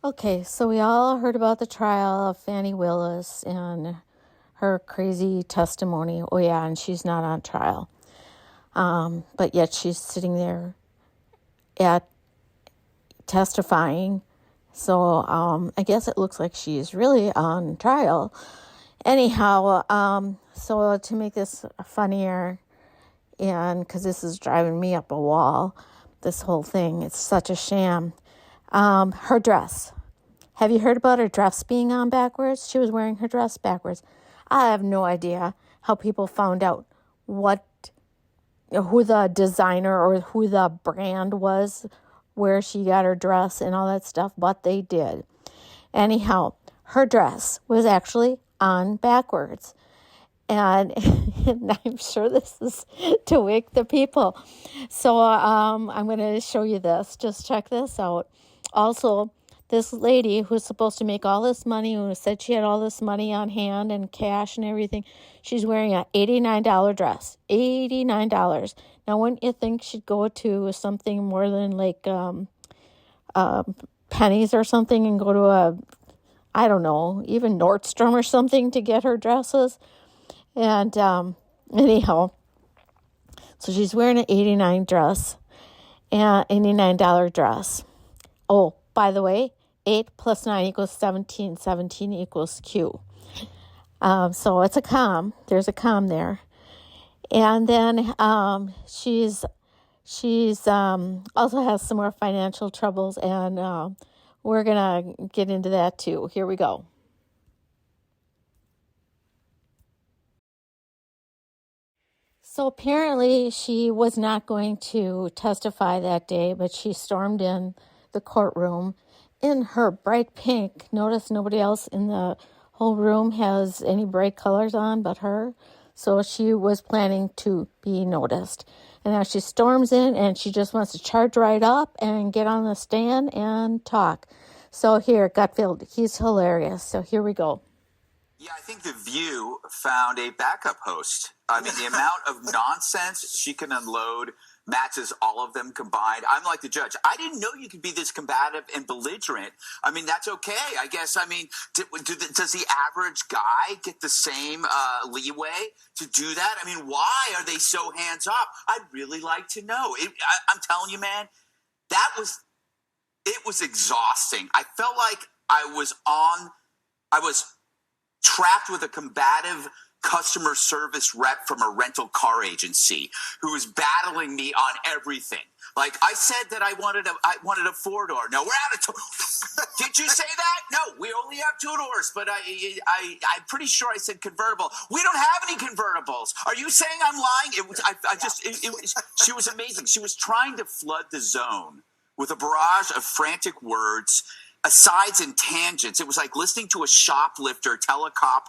Okay, so we all heard about the trial of Fani Willis and her crazy testimony. Oh yeah, and she's not on trial. But yet she's sitting there at testifying. So I guess it looks like she's really on trial. Anyhow, so to make this funnier, and because this is driving me up a wall, this whole thing, it's such a sham. Her dress. Have you heard about her dress being on backwards? She was wearing her dress backwards. I have no idea how people found out who the designer or who the brand was, where she got her dress and all that stuff, but they did. Anyhow, her dress was actually on backwards. And I'm sure this is to wake the people. So I'm going to show you this. Just check this out. Also, this lady who's supposed to make all this money, who said she had all this money on hand and cash and everything, she's wearing an $89 dress. $89. Now, wouldn't you think she'd go to something more than like Pennies or something and go to I don't know, even Nordstrom or something to get her dresses? And anyhow, so she's wearing an $89 dress. Oh, by the way, 8 plus 9 equals 17. 17 equals Q. So it's a com. There's a com there. And then she's also has some more financial troubles, and we're going to get into that too. Here we go. So apparently she was not going to testify that day, but she stormed in the courtroom in her bright pink. Notice nobody else in the whole room has any bright colors on but her. So she was planning to be noticed. And now she storms in and she just wants to charge right up and get on the stand and talk. So here, Gutfield, he's hilarious. So here we go. Yeah, I think The View found a backup host. I mean, the amount of nonsense she can unload matches all of them combined. I'm like the judge. I didn't know you could be this combative and belligerent. I mean, that's okay, I guess. I mean, does the average guy get the same leeway to do that? I mean, why are they so hands off? I'd really like to know. I'm telling you, man, it was exhausting. I felt like I was trapped with a combative customer service rep from a rental car agency who was battling me on everything. Like, I said that I wanted a 4-door. No, we're out of Did you say that? No, we only have 2 doors, but I'm pretty sure I said convertible. We don't have any convertibles. Are you saying I'm lying? She was amazing. She was trying to flood the zone with a barrage of frantic words, asides and tangents. It was like listening to a shoplifter tell a cop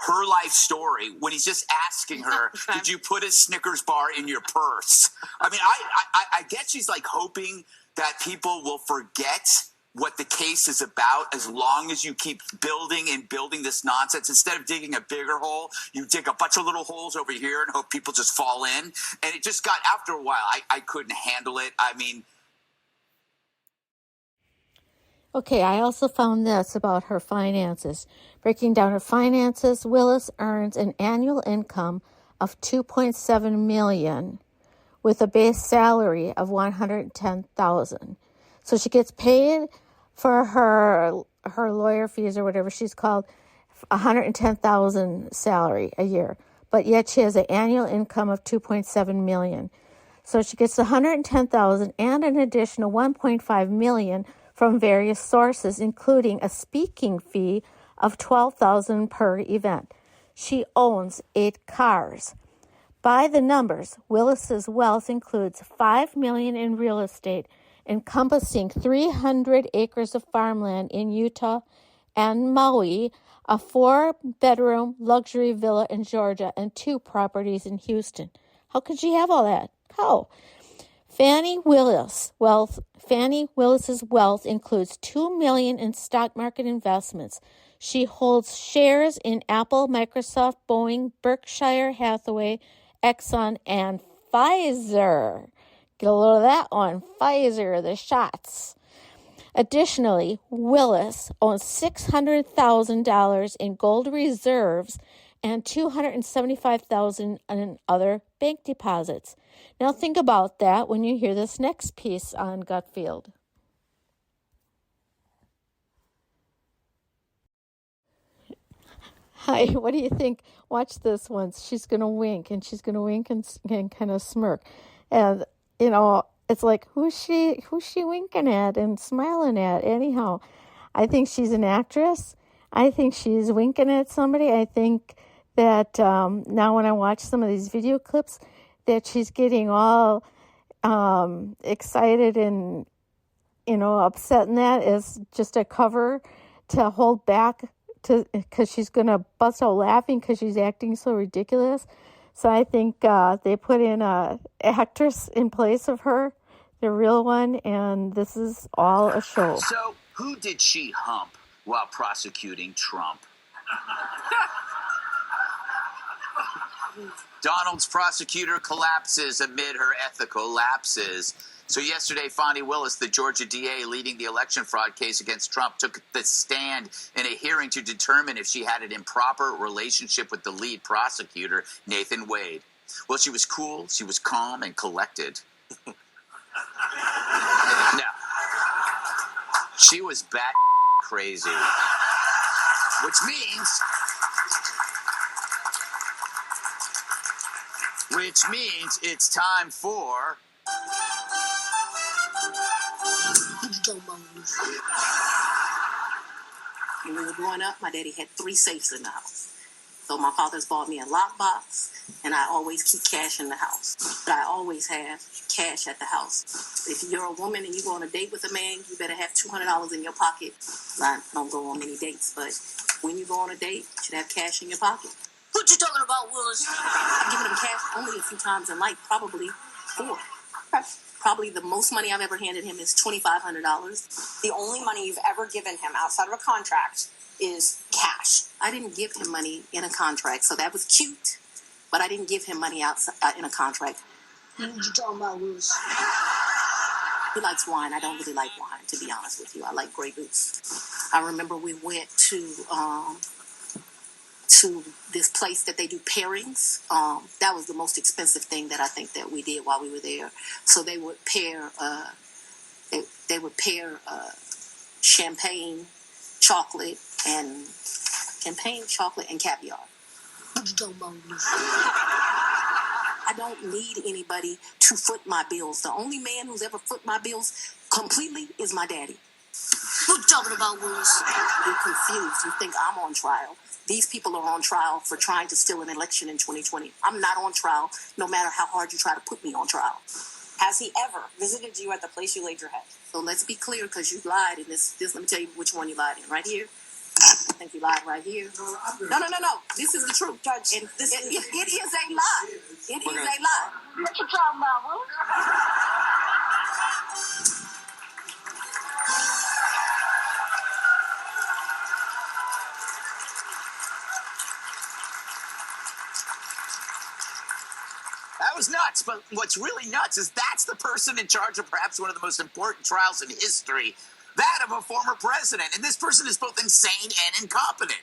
her life story when he's just asking her, did you put a Snickers bar in your purse? I mean, I guess she's like hoping that people will forget what the case is about as long as you keep building and building this nonsense. Instead of digging a bigger hole, you dig a bunch of little holes over here and hope people just fall in. And it just got, after a while, I couldn't handle it. I mean, Okay, I also found this about her finances. Breaking down her finances, Willis earns an annual income of $2.7 million with a base salary of $110,000. So she gets paid for her lawyer fees or whatever she's called, $110,000 salary a year. But yet she has an annual income of $2.7 million. So she gets $110,000 and an additional $1.5 million from various sources, including a speaking fee of $12,000 per event. She owns 8 cars. By the numbers, Willis's wealth includes $5 million in real estate, encompassing 300 acres of farmland in Utah and Maui, a 4-bedroom luxury villa in Georgia, and 2 properties in Houston. How could she have all that? How? Fani Willis's wealth includes $2 million in stock market investments. She holds shares in Apple, Microsoft, Boeing, Berkshire Hathaway, Exxon, and Pfizer. Get a load of that one. Pfizer, the shots. Additionally, Willis owns $600,000 in gold reserves and $275,000 in other bank deposits. Now think about that when you hear this next piece on Gutfield. Hi, what do you think? Watch this once. She's going to wink, and she's going to wink and kind of smirk. And, you know, it's like, who's she winking at and smiling at? Anyhow, I think she's an actress. I think she's winking at somebody. I think that now when I watch some of these video clips, that she's getting all excited and, you know, upset, and that is just a cover to hold back because she's going to bust out laughing because she's acting so ridiculous. So I think they put in a actress in place of her, the real one, and this is all a show. So who did she hump while prosecuting Trump? Donald's prosecutor collapses amid her ethical lapses. So yesterday, Fani Willis, the Georgia DA leading the election fraud case against Trump, took the stand in a hearing to determine if she had an improper relationship with the lead prosecutor, Nathan Wade. Well, she was cool, she was calm and collected. No. She was bat crazy. Which means it's time for... When we were growing up, my daddy had 3 safes in the house. So my father's bought me a lockbox, and I always keep cash in the house. But I always have cash at the house. If you're a woman and you go on a date with a man, you better have $200 in your pocket. I don't go on many dates, but when you go on a date, you should have cash in your pocket. What you talking about, Willis? I've given him cash only a few times in life, probably 4. Probably the most money I've ever handed him is $2,500. The only money you've ever given him outside of a contract is cash. I didn't give him money in a contract, so that was cute. But I didn't give him money outside in a contract. What you talking about, Willis? He likes wine. I don't really like wine, to be honest with you. I like Grey Goose. I remember we went to this place that they do pairings. That was the most expensive thing that I think that we did while we were there. So they would pair champagne, chocolate, and caviar. What you talking about, Willis? I don't need anybody to foot my bills. The only man who's ever foot my bills completely is my daddy. What you talking about, Willis? You're confused. You think I'm on trial. These people are on trial for trying to steal an election in 2020. I'm not on trial, no matter how hard you try to put me on trial. Has he ever visited you at the place you laid your head? So let's be clear, because you lied in this. Let me tell you which one you lied in. Right here. I think you lied right here. No. This is the truth, Judge. And it is a lie. It is a lie. What you talking about, Willis? That was nuts, but what's really nuts is that's the person in charge of perhaps one of the most important trials in history, that of a former president. And this person is both insane and incompetent.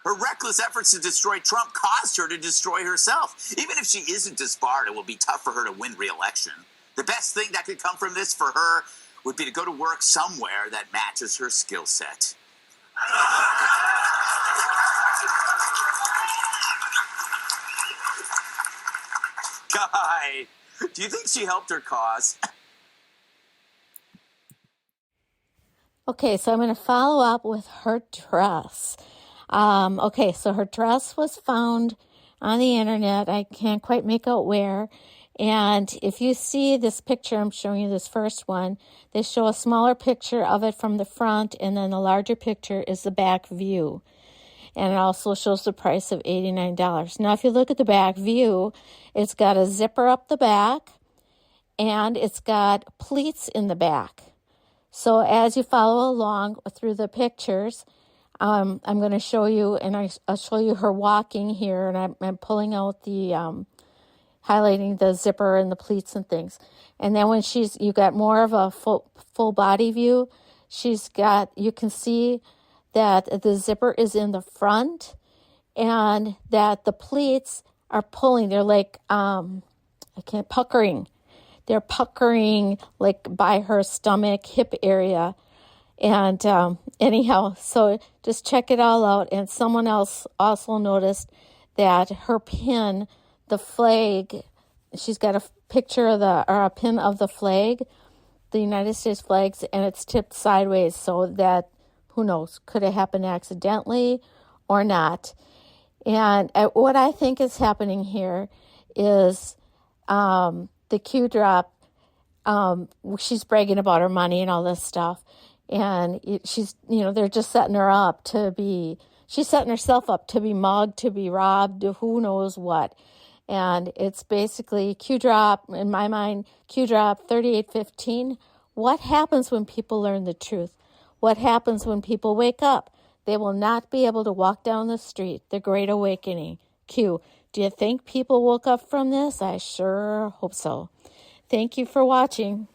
Her reckless efforts to destroy Trump caused her to destroy herself. Even if she isn't disbarred, it will be tough for her to win re-election. The best thing that could come from this for her would be to go to work somewhere that matches her skill set. Guy, do you think she helped her cause? Okay, so I'm going to follow up with her dress. Okay, so her dress was found on the internet. I can't quite make out where. And if you see this picture, I'm showing you this first one, they show a smaller picture of it from the front, and then the larger picture is the back view. And it also shows the price of $89. Now, if you look at the back view, it's got a zipper up the back, and it's got pleats in the back. So as you follow along through the pictures, I'm going to show you, and I'll show you her walking here, and I'm pulling out the, highlighting the zipper and the pleats and things. And then when you got more of a full body view, you can see that the zipper is in the front and that the pleats are pulling. They're like, puckering. They're puckering like by her stomach, hip area. And anyhow, so just check it all out. And someone else also noticed that her pin, the flag, she's got a picture of a pin of the flag, the United States flags, and it's tipped sideways, so that, who knows, could it happen accidentally or not? And what I think is happening here is the Q drop, she's bragging about her money and all this stuff. And she's, they're just setting her up she's setting herself up to be mugged, to be robbed, who knows what. And it's basically Q drop, in my mind, Q drop 3815. What happens when people learn the truth? What happens when people wake up? They will not be able to walk down the street. The Great Awakening. Q. Do you think people woke up from this? I sure hope so. Thank you for watching.